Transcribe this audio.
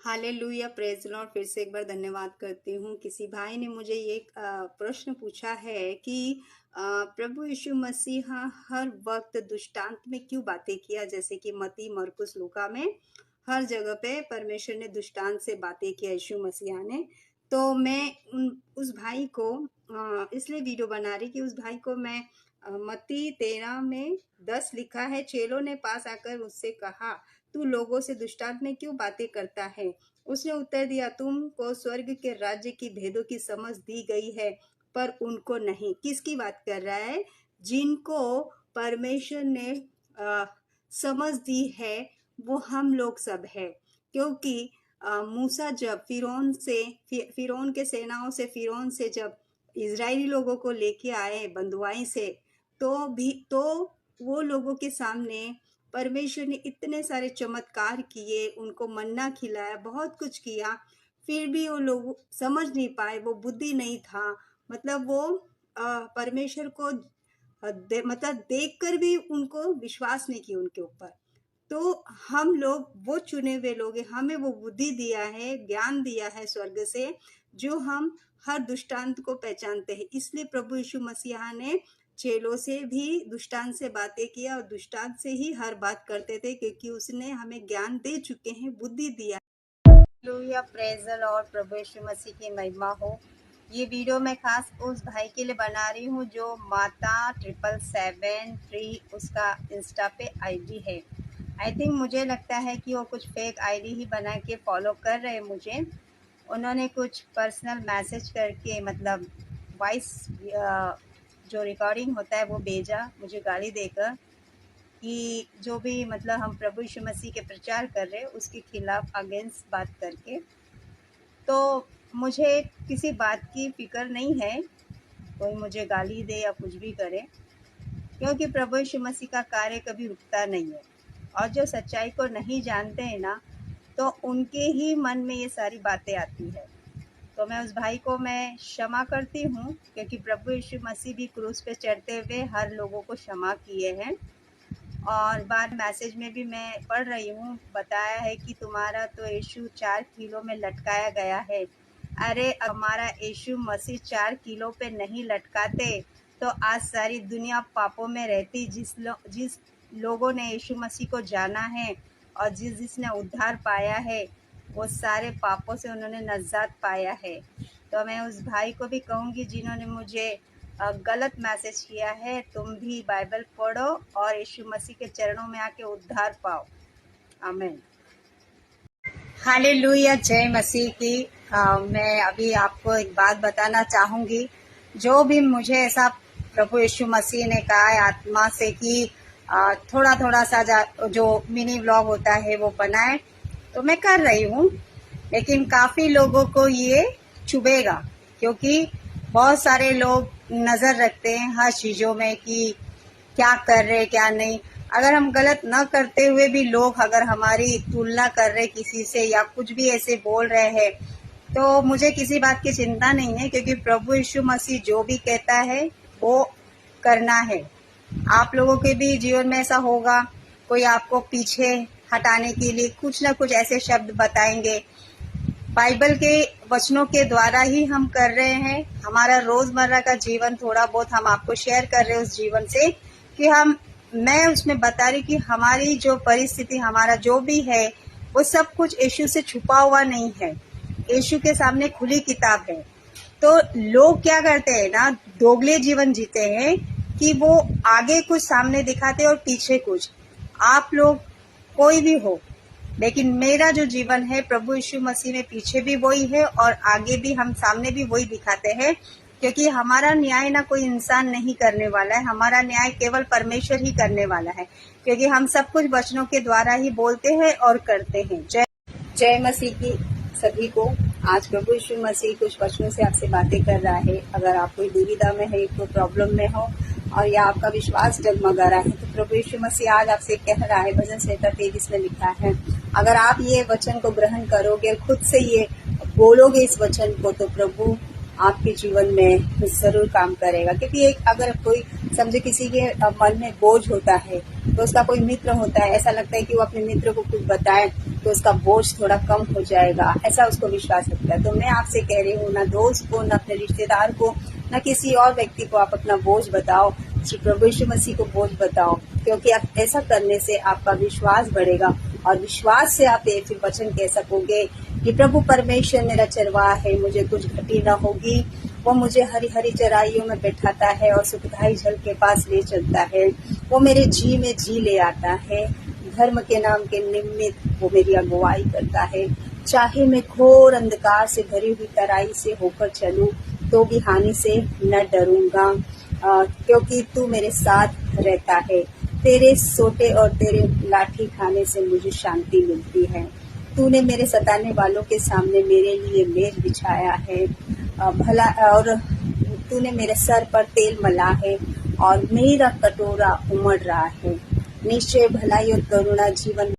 Hallelujah, praise Lord. फिर से एक बार धन्यवाद करती हूँ। किसी भाई ने मुझे ये प्रश्न पूछा है कि प्रभु यीशु मसीह हर वक्त दृष्टांत में क्यों बातें किया, जैसे कि मत्ती, मरकुस, लूका में हर जगह पे परमेश्वर ने दृष्टांत से बातें किया यीशु मसीह ने। तो मैं उस भाई को इसलिए वीडियो बना रही कि उस भाई को मैं मत्ती 13 में 10 लिखा है, चेलों ने पास आकर उससे कहा, तू लोगों से दृष्टांत में क्यों बातें करता है? उसने उत्तर दिया, तुमको स्वर्ग के राज्य की भेदों की समझ दी गई है, पर उनको नहीं। किसकी बात कर रहा है? जिनको परमेश्वर ने समझ दी है, वो हम लोग सब है। क्योंकि मूसा जब फिरौन के सेनाओं से, फिरौन से जब इजरायली लोगों को लेके आए बंधुआई से, तो वो लोगों के सामने परमेश्वर ने इतने सारे चमत्कार किए, उनको मन्ना खिलाया, बहुत कुछ किया, फिर भी वो लोग समझ नहीं पाए, वो बुद्धि नहीं था। मतलब वो परमेश्वर को मतलब देखकर भी उनको विश्वास नहीं किया उनके ऊपर। तो हम लोग वो चुने हुए लोग हैं, हमें वो बुद्धि दिया है, ज्ञान दिया है स्वर्ग से, जो हम हर दृष्टांत को पहचानते हैं। इसलिए प्रभु यीशु मसीहा ने चेलों से भी दृष्टांत से बातें किया और दृष्टांत से ही हर बात करते थे, क्योंकि उसने हमें ज्ञान दे चुके हैं, बुद्धि दिया। Hallelujah, praise the Lord. प्रभु यीशु मसीह की महिमा हो। ये वीडियो मैं खास उस भाई के लिए बना रही हूँ जो माता 777 उसका इंस्टा पे आईडी है। आई थिंक मुझे लगता है कि वो कुछ फेक आईडी ही बना के फॉलो कर रहे हैं मुझे। उन्होंने कुछ पर्सनल मैसेज करके, मतलब वॉइस जो रिकॉर्डिंग होता है वो भेजा मुझे गाली देकर कि जो भी मतलब हम प्रभु यीशु मसीह के प्रचार कर रहे हैं उसके खिलाफ अगेंस्ट बात करके। तो मुझे किसी बात की फिक्र नहीं है, कोई मुझे गाली दे या कुछ भी करे, क्योंकि प्रभु यीशु मसीह का कार्य कभी रुकता नहीं है। और जो सच्चाई को नहीं जानते हैं ना, तो उनके ही मन में ये सारी बातें आती है। तो मैं उस भाई को मैं क्षमा करती हूँ, क्योंकि प्रभु यीशु मसीह भी क्रूस पे चढ़ते हुए हर लोगों को क्षमा किए हैं। और बाद मैसेज में भी मैं पढ़ रही हूँ, बताया है कि तुम्हारा तो यीशु 4 किलो में लटकाया गया है। अरे हमारा यीशु मसीह 4 किलो पे नहीं लटकाते तो आज सारी दुनिया पापों में रहती। जिस लोगों ने यीशु मसीह को जाना है और जिसने उद्धार पाया है, वो सारे पापों से उन्होंने नजात पाया है। तो मैं उस भाई को भी कहूँगी जिन्होंने मुझे गलत मैसेज किया है, तुम भी बाइबल पढ़ो और यीशु मसीह के चरणों में आके उद्धार पाओ। आमीन। हालेलुया, जय मसीह की। मैं अभी आपको एक बात बताना चाहूंगी। जो भी मुझे ऐसा प्रभु यीशु मसीह ने कहा है आत्मा से कि थोड़ा थोड़ा सा जो मिनी व्लॉग होता है वो बनाए, तो मैं कर रही हूँ। लेकिन काफी लोगों को ये चुभेगा, क्योंकि बहुत सारे लोग नजर रखते हैं हर चीजों में कि क्या कर रहे क्या नहीं। अगर हम गलत न करते हुए भी लोग अगर हमारी तुलना कर रहे किसी से या कुछ भी ऐसे बोल रहे हैं, तो मुझे किसी बात की चिंता नहीं है, क्योंकि प्रभु यीशु मसीह जो भी कहता है वो करना है। आप लोगों के भी जीवन में ऐसा होगा, कोई आपको पीछे हटाने के लिए कुछ ना कुछ ऐसे शब्द बताएंगे। बाइबल के वचनों के द्वारा ही हम कर रहे हैं। हमारा रोजमर्रा का जीवन थोड़ा बहुत हम आपको शेयर कर रहे हैं उस जीवन से, कि मैं उसमें बता रही कि हमारी जो परिस्थिति, हमारा जो भी है, वो सब कुछ यीशु से छुपा हुआ नहीं है। यीशु के सामने खुली किताब है। तो लोग क्या करते हैं ना, दोगले जीवन जीते हैं कि वो आगे कुछ सामने दिखाते और पीछे कुछ। आप लोग कोई भी हो, लेकिन मेरा जो जीवन है प्रभु यीशु मसीह में पीछे भी वही है और आगे भी हम सामने भी वही दिखाते हैं, क्योंकि हमारा न्याय ना कोई इंसान नहीं करने वाला है, हमारा न्याय केवल परमेश्वर ही करने वाला है, क्योंकि हम सब कुछ वचनों के द्वारा ही बोलते हैं और करते हैं। जय मसीह की सभी को। आज प्रभु यीशु मसीह कुछ वचनों से आपसे बातें कर रहा है। अगर आप कोई दुविधा में है, कोई प्रॉब्लम में हो और या आपका विश्वास डगमगा रहा है, तो प्रभु यीशु मसीह आज आपसे कह रहा है, भजन संहिता 23 में लिखा है, अगर आप ये वचन को ग्रहण करोगे और खुद से ये बोलोगे इस वचन को, तो प्रभु आपके जीवन में जरूर काम करेगा। क्योंकि एक अगर कोई समझे किसी के मन में बोझ होता है, तो उसका कोई मित्र होता है, ऐसा लगता है कि वो अपने मित्र को कुछ बताए, तो उसका बोझ थोड़ा कम हो जाएगा, ऐसा उसको विश्वास होता है। तो मैं आपसे कह रही हूँ, ना दोस्त को, ना अपने रिश्तेदार को, ना किसी और व्यक्ति को आप अपना बोझ बताओ, श्री प्रभु यीशु मसीह को बोझ बताओ, क्योंकि ऐसा करने से आपका विश्वास बढ़ेगा और विश्वास से आप ये फिर वचन कह सकोगे कि प्रभु परमेश्वर मेरा चरवाहा है, मुझे कुछ घटी न होगी। वो मुझे हरी हरी चराइयों में बैठाता है और सुखदाई जल के पास ले चलता है। वो मेरे जी में जी ले आता है। धर्म के नाम के निमित्त वो मेरी अगुवाई करता है। चाहे मैं घोर अंधकार से भरी हुई तराई से होकर चलूं, तो भी हानि से न डरूंगा, क्योंकि तू मेरे साथ रहता है। तेरे सोटे और तेरे लाठी खाने से मुझे शांति मिलती है। तूने मेरे सताने वालों के सामने मेरे लिए मेज बिछाया है, भला, और तूने मेरे सर पर तेल मला है और मेरा कटोरा उमड़ रहा है। निश्चय भलाई और करुणा जीवन